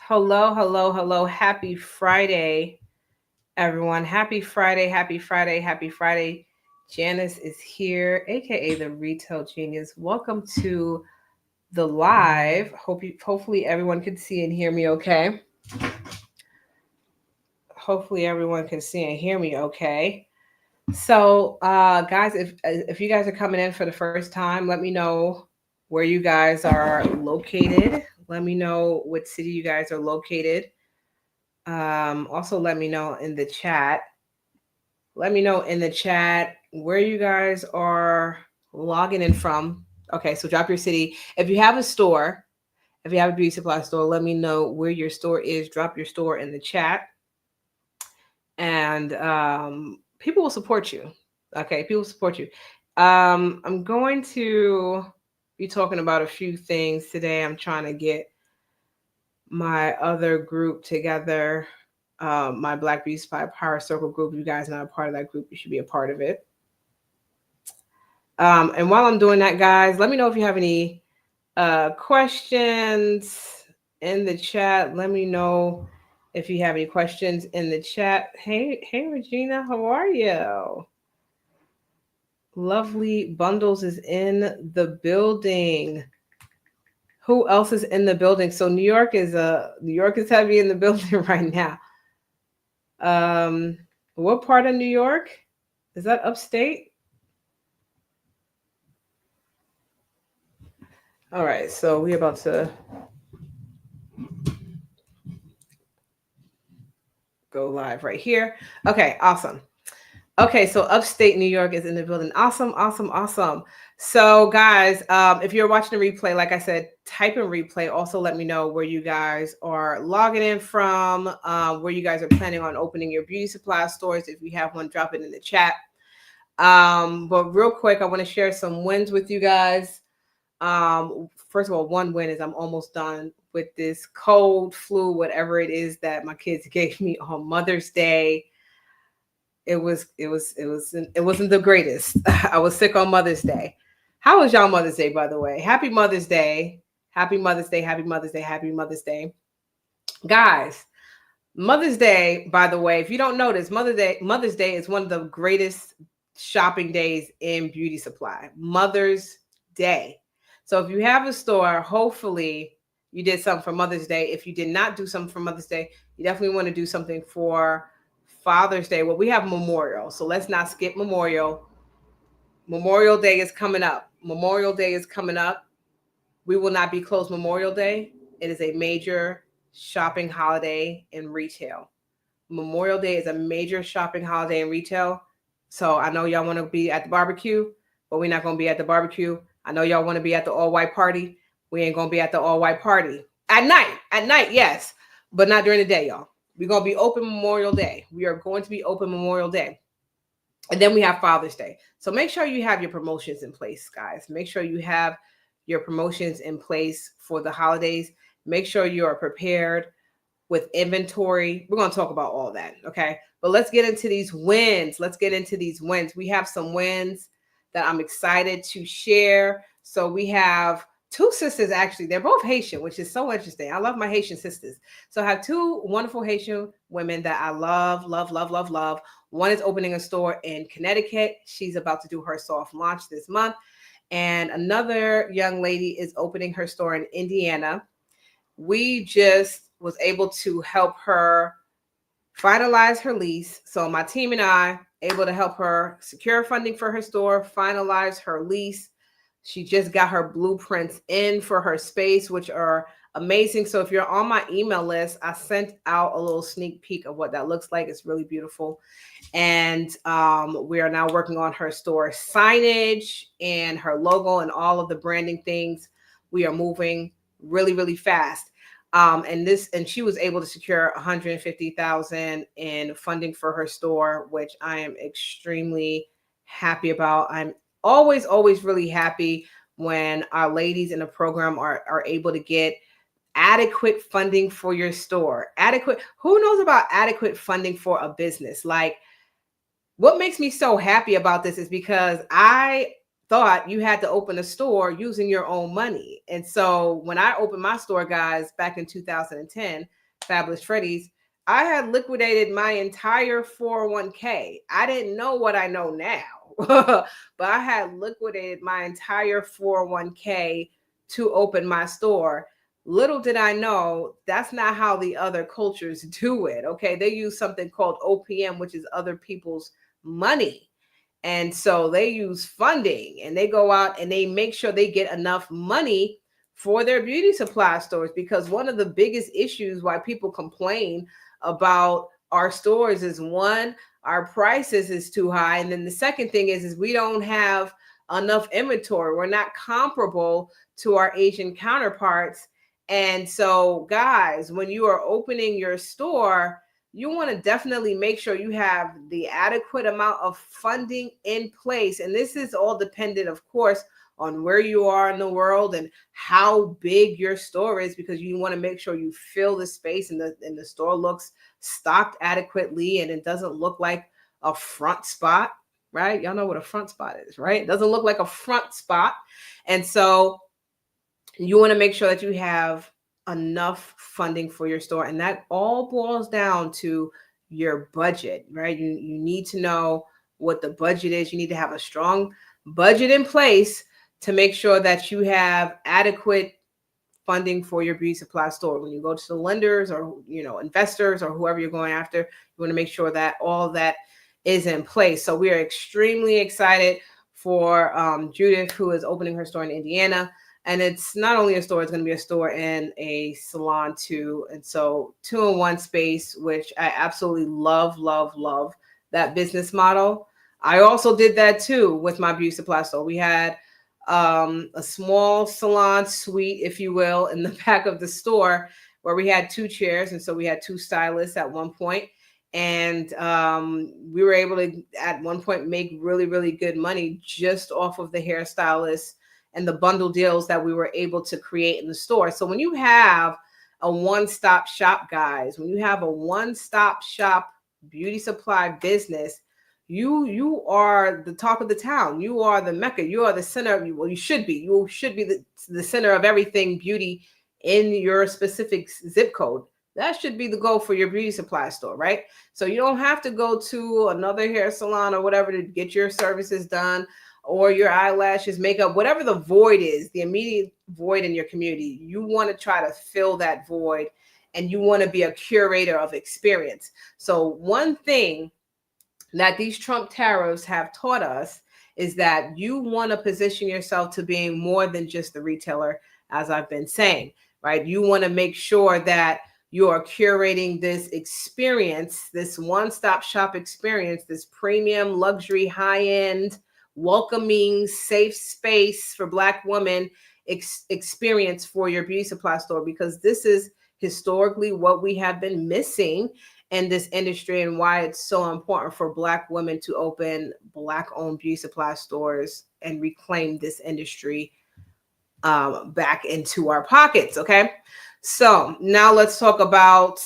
Hello, hello, hello. Happy Friday, everyone. Happy Friday, happy Friday, happy Friday. Janice is here, aka the Retail Genius. Welcome to the live. Hopefully everyone can see and hear me okay. Hopefully everyone can see and hear me okay. So, guys, if you guys are coming in for the first time, let me know where you guys are located. Let me know what city you guys are located. Also, let me know in the chat. Let me know in the chat where you guys are logging in from. Okay, so drop your city. If you have a store, if you have a beauty supply store, let me know where your store is. Drop your store in the chat, and people will support you. Okay, people support you. I'm going to be talking about a few things today. I'm trying to get my other group together, my Black Beauty Supply Power Circle group. If you guys are not a part of that group, you should be a part of it. And while I'm doing that, guys, let me know if you have any questions in the chat. Let me know if you have any questions in the chat. Hey, Regina, how are you? Lovely Bundles is in the building. Who else is in the building? So New York is heavy in the building right now. Um, what part of New York? Is that upstate? All right, so we're about to go live right here. Okay, awesome. Okay, so upstate New York is in the building. Awesome, awesome, awesome. So, guys, if you're watching the replay, like I said, type in replay. Also, let me know where you guys are logging in from, where you guys are planning on opening your beauty supply stores. If you have one, drop it in the chat. But real quick, I want to share some wins with you guys. First of all, one win is I'm almost done with this cold, flu, whatever it is that my kids gave me on Mother's Day. It wasn't the greatest. I was sick on Mother's Day. How was y'all Mother's Day, by the way? Happy Mother's Day. Happy Mother's Day. Happy Mother's Day. Happy Mother's Day. Guys, Mother's Day, by the way, if you don't notice, Mother's Day is one of the greatest shopping days in beauty supply. Mother's Day. So if you have a store, hopefully you did something for Mother's Day. If you did not do something for Mother's Day, you definitely want to do something for Father's Day. Well, we have Memorial, so let's not skip Memorial. Memorial Day is coming up. Memorial Day is coming up. We will not be closed Memorial Day. It is a major shopping holiday in retail. Memorial Day is a major shopping holiday in retail. So I know y'all want to be at the barbecue, but we're not going to be at the barbecue. I know y'all want to be at the all white party. We ain't going to be at the all white party. At night, yes, but not during the day, y'all. We're going to be open Memorial Day. We are going to be open Memorial Day. And then we have Father's Day. So make sure you have your promotions in place, guys. Make sure you have your promotions in place for the holidays. Make sure you are prepared with inventory. We're going to talk about all that, okay? But let's get into these wins. We have some wins that I'm excited to share. So we have two sisters, actually. They're both Haitian, which is so interesting. I love my Haitian sisters. So I have two wonderful Haitian women that I love, love, love, love, love. One is opening a store in Connecticut. She's about to do her soft launch this month. And another young lady is opening her store in Indiana. We just was able to help her finalize her lease. So my team and I able to help her secure funding for her store, finalize her lease. She just got her blueprints in for her space, which are amazing. So if you're on my email list, I sent out a little sneak peek of what that looks like. It's really beautiful. And we are now working on her store signage and her logo and all of the branding things. We are moving really, really fast. And she was able to secure $150,000 in funding for her store, which I am extremely happy about. I'm always really happy when our ladies in the program are able to get adequate funding for your store. Who knows about adequate funding for a business? Like, what makes me so happy about this is because I thought you had to open a store using your own money. And so when I opened my store, guys, back in 2010, Fabulous Freddy's, I had liquidated my entire 401k. I didn't know what I know now, but I had liquidated my entire 401k to open my store. Little did I know that's not how the other cultures do it. Okay. They use something called OPM, which is other people's money. And so they use funding and they go out and they make sure they get enough money for their beauty supply stores, because one of the biggest issues why people complain about our stores is, one, our prices is too high. And then the second thing is we don't have enough inventory. We're not comparable to our Asian counterparts. And so, guys, when you are opening your store, you want to definitely make sure you have the adequate amount of funding in place. And this is all dependent, of course, on where you are in the world and how big your store is, because you want to make sure you fill the space and the store looks stocked adequately and it doesn't look like a front spot, right? Y'all know what a front spot is, right? It doesn't look like a front spot. And so you want to make sure that you have enough funding for your store. And that all boils down to your budget, right? You need to know what the budget is. You need to have a strong budget in place to make sure that you have adequate funding for your beauty supply store. When you go to the lenders or, investors or whoever you're going after, you want to make sure that all that is in place. So we are extremely excited for Judith, who is opening her store in Indiana. And it's not only a store, it's going to be a store and a salon too. And so 2-in-1 space, which I absolutely love, love, love that business model. I also did that too with my beauty supply store. We had a small salon suite, if you will, in the back of the store where we had 2 chairs. And so we had 2 stylists at one point. And we were able to, at one point, make really, really good money just off of the hairstylists and the bundle deals that we were able to create in the store. So when you have a one-stop shop, guys, when you have a one-stop shop beauty supply business, you are the talk of the town. You are the Mecca. You are the center. Well, you should be. You should be the center of everything beauty in your specific zip code. That should be the goal for your beauty supply store, right? So you don't have to go to another hair salon or whatever to get your services done, or your eyelashes, makeup, whatever the void is, the immediate void in your community. You want to try to fill that void, and you want to be a curator of experience. So one thing that these Trump tariffs have taught us is that you want to position yourself to being more than just the retailer, as I've been saying, right? You want to make sure that you are curating this experience, this one-stop shop experience, this premium, luxury, high-end, welcoming, safe space for Black women experience for your beauty supply store, because this is historically what we have been missing in this industry, and why it's so important for Black women to open Black-owned beauty supply stores and reclaim this industry back into our pockets. Okay, so now let's talk about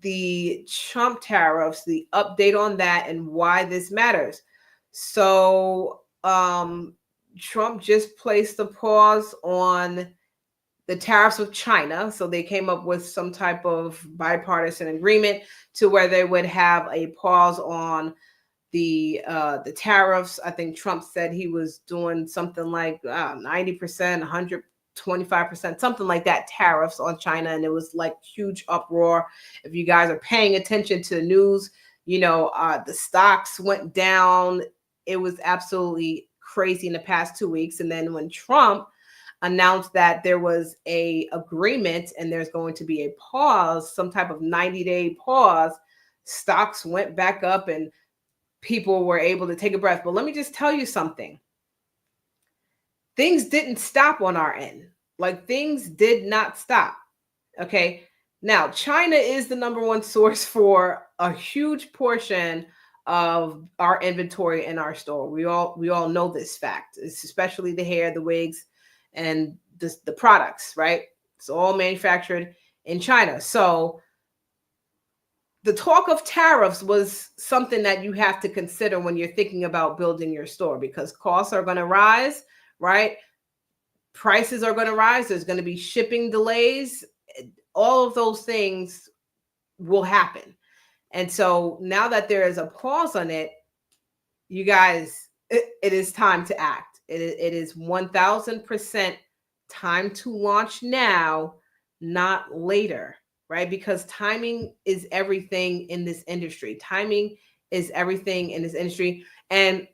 the Trump tariffs, the update on that, and why this matters. So Trump just placed a pause on the tariffs with China. So they came up with some type of bipartisan agreement to where they would have a pause on the tariffs. I think Trump said he was doing something like 90%, 125%, something like that, tariffs on China. And it was like huge uproar. If you guys are paying attention to the news, the stocks went down. It was absolutely crazy in the past 2 weeks. And then when Trump announced that there was a agreement and there's going to be a pause, some type of 90-day pause, stocks went back up and people were able to take a breath. But let me just tell you something. Things didn't stop on our end. Like, things did not stop. Okay. Now, China is the number one source for a huge portion of our inventory in our store. We all know this fact. It's especially the hair, the wigs, and the products, right? It's all manufactured in China. So the talk of tariffs was something that you have to consider when you're thinking about building your store, because costs are going to rise, right? Prices are going to rise. There's going to be shipping delays. All of those things will happen. And so now that there is a pause on it, you guys, it is time to act. It is 1000% time to launch now, not later, right? Because timing is everything in this industry. Timing is everything in this industry. And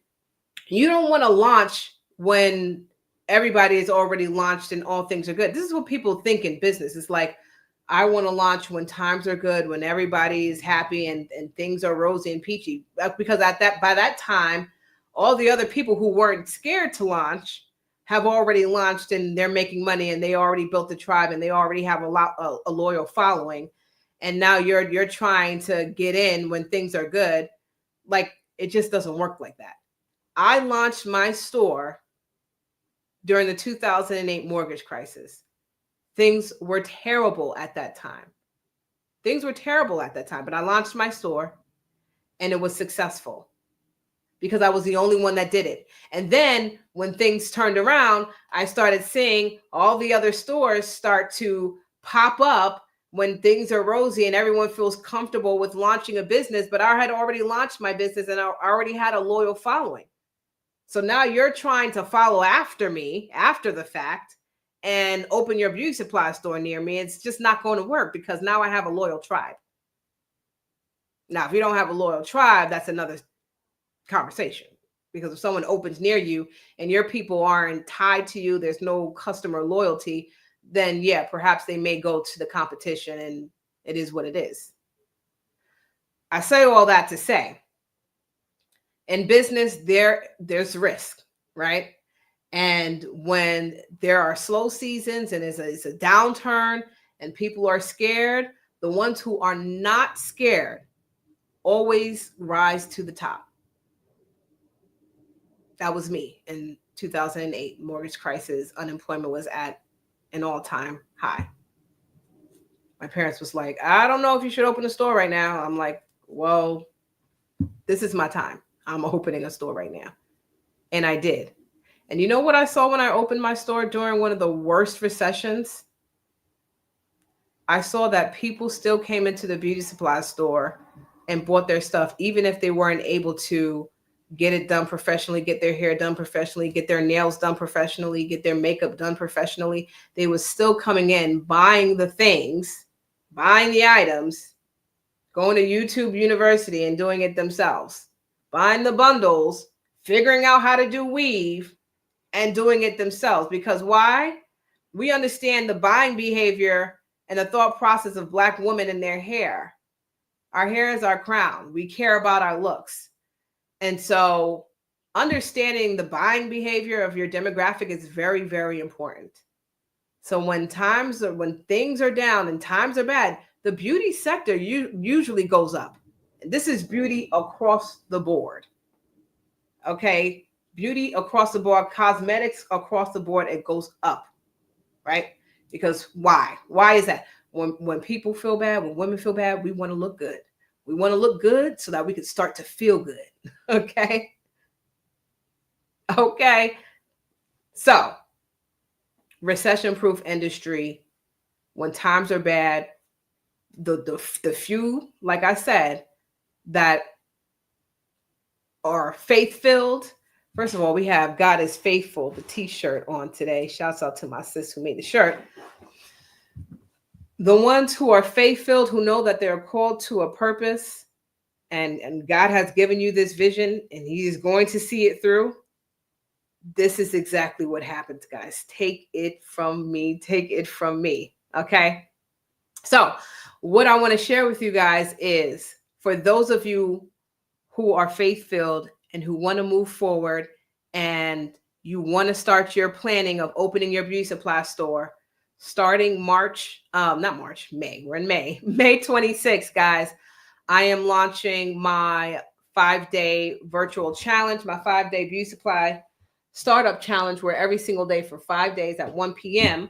you don't want to launch when everybody is already launched and all things are good. This is what people think in business. It's like, I want to launch when times are good, when everybody is happy and things are rosy and peachy. Because by that time, all the other people who weren't scared to launch have already launched and they're making money and they already built the tribe and they already have a loyal following. And now you're trying to get in when things are good. Like, it just doesn't work like that. I launched my store during the 2008 mortgage crisis. Things were terrible at that time. But I launched my store and it was successful because I was the only one that did it. And then when things turned around, I started seeing all the other stores start to pop up when things are rosy and everyone feels comfortable with launching a business. But I had already launched my business and I already had a loyal following. So now you're trying to follow after me after the fact and open your beauty supply store near me. It's just not going to work because now I have a loyal tribe. Now, if you don't have a loyal tribe, that's another conversation, because if someone opens near you and your people aren't tied to you, there's no customer loyalty, then yeah, perhaps they may go to the competition, and it is what it is. I say all that to say, in business, there's risk, right? And when there are slow seasons and it's a downturn and people are scared, the ones who are not scared always rise to the top. That was me in 2008 mortgage crisis. Unemployment was at an all-time high. My parents was like, I don't know if you should open a store right now. I'm like, well, this is my time. I'm opening a store right now. And I did. And you know what I saw when I opened my store during one of the worst recessions? I saw that people still came into the beauty supply store and bought their stuff, even if they weren't able to get it done professionally, get their hair done professionally, get their nails done professionally, get their makeup done professionally. They were still coming in, buying the things, buying the items, going to YouTube University and doing it themselves, buying the bundles, figuring out how to do weave, and doing it themselves. Because why? We understand the buying behavior and the thought process of Black women and their hair. Our hair is our crown. We care about our looks. And so understanding the buying behavior of your demographic is very, very important. So when things are down and times are bad, the beauty sector usually goes up. And this is beauty across the board. Okay? Beauty across the board, cosmetics across the board, it goes up, right? Because why? Why is that? When people feel bad, when women feel bad, we want to look good. We want to look good so that we can start to feel good. Okay? Okay. So, recession-proof industry, when times are bad, the few, like I said, that are faith-filled. First of all, we have God is Faithful, the t-shirt on today. Shouts out to my sis who made the shirt. The ones who are faith-filled, who know that they're called to a purpose, and God has given you this vision and he is going to see it through. This is exactly what happens, guys. Take it from me. Take it from me. Okay? So what I want to share with you guys is, for those of you who are faith-filled and who want to move forward and you want to start your planning of opening your beauty supply store starting May. We're in May. May 26th, guys. I am launching my 5-day virtual challenge, my 5-day beauty supply startup challenge, where every single day for 5 days at 1 p.m.,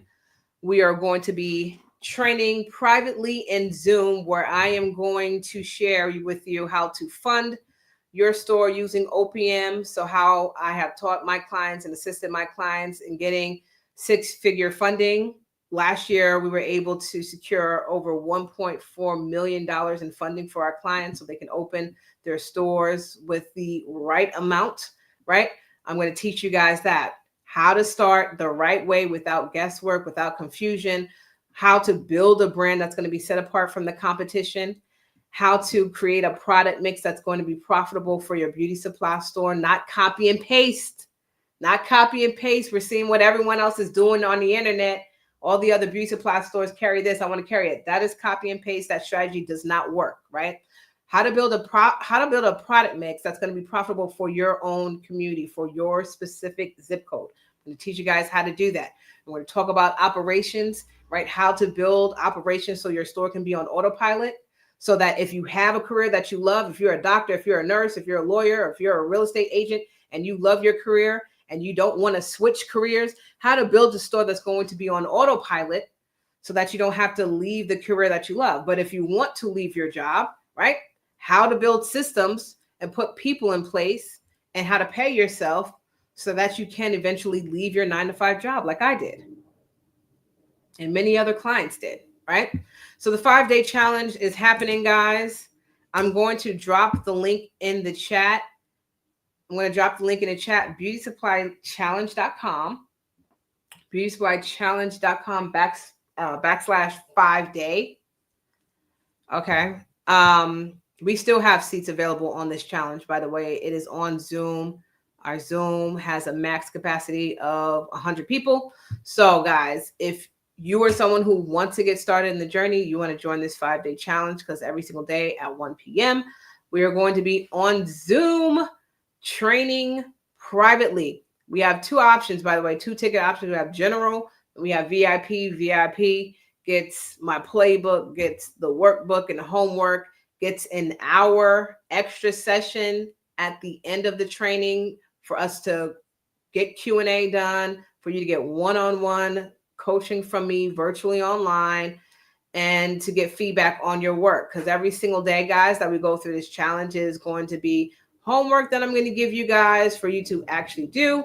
we are going to be training privately in Zoom, where I am going to share with you how to fund your store using OPM. So how I have taught my clients and assisted my clients in getting six-figure funding. Last year, we were able to secure over $1.4 million in funding for our clients so they can open their stores with the right amount, right? I'm going to teach you guys that, how to start the right way without guesswork, without confusion, how to build a brand that's going to be set apart from the competition, how to create a product mix that's going to be profitable for your beauty supply store, not copy and paste, not copy and paste. We're seeing what everyone else is doing on the internet. All the other beauty supply stores carry this, I want to carry it. That is copy and paste. That strategy does not work, right? How to build a product mix that's going to be profitable for your own community, for your specific zip code. I'm going to teach you guys how to do that. I'm going to talk about operations, right? How to build operations so your store can be on autopilot, so that if you have a career that you love, if you're a doctor, if you're a nurse, if you're a lawyer, if you're a real estate agent and you love your career and you don't want to switch careers, how to build a store that's going to be on autopilot so that you don't have to leave the career that you love. But if you want to leave your job, right? How to build systems and put people in place, and how to pay yourself so that you can eventually leave your 9-to-5 job like I did and many other clients did, right? So the 5-day challenge is happening, guys. I'm going to drop the link in the chat. I'm going to drop the link in the chat, beautysupplychallenge.com, beautysupplychallenge.com / 5-day. Okay. We still have seats available on this challenge, by the way. It is on Zoom. Our Zoom has a max capacity of 100 people. So guys, if you are someone who wants to get started in the journey, you want to join this 5-day challenge, because every single day at 1 p.m., we are going to be on Zoom training privately. We have two options, by the way, 2 ticket options. We have general, we have VIP. VIP gets my playbook, gets the workbook and the homework, gets an hour extra session at the end of the training for us to get Q&A done, for you to get one-on-one coaching from me virtually online, and to get feedback on your work. Because every single day, guys, that we go through this challenge is going to be homework that I'm going to give you guys for you to actually do.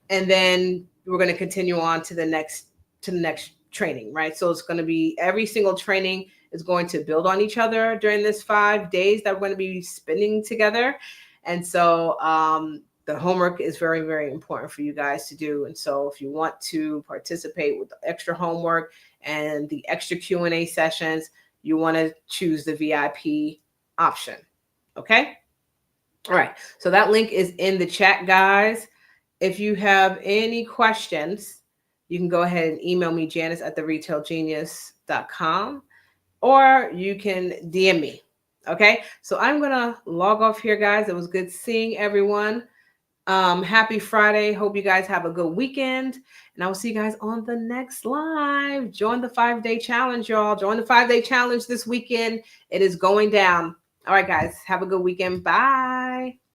And then we're going to continue on to the next training, right? So it's going to be, every single training is going to build on each other during this 5 days that we're going to be spending together. And so the homework is very, very important for you guys to do. And so if you want to participate with the extra homework and the extra Q&A sessions, you want to choose the VIP option. Okay. All right. So that link is in the chat, guys. If you have any questions, you can go ahead and email me, Janice at theretailgenius.com, or you can DM me. Okay. So I'm going to log off here, guys. It was good seeing everyone. Happy Friday. Hope you guys have a good weekend, and I will see you guys on the next live. Join the 5-day challenge, y'all. Join the 5-day challenge this weekend. It is going down. All right, guys, have a good weekend. Bye.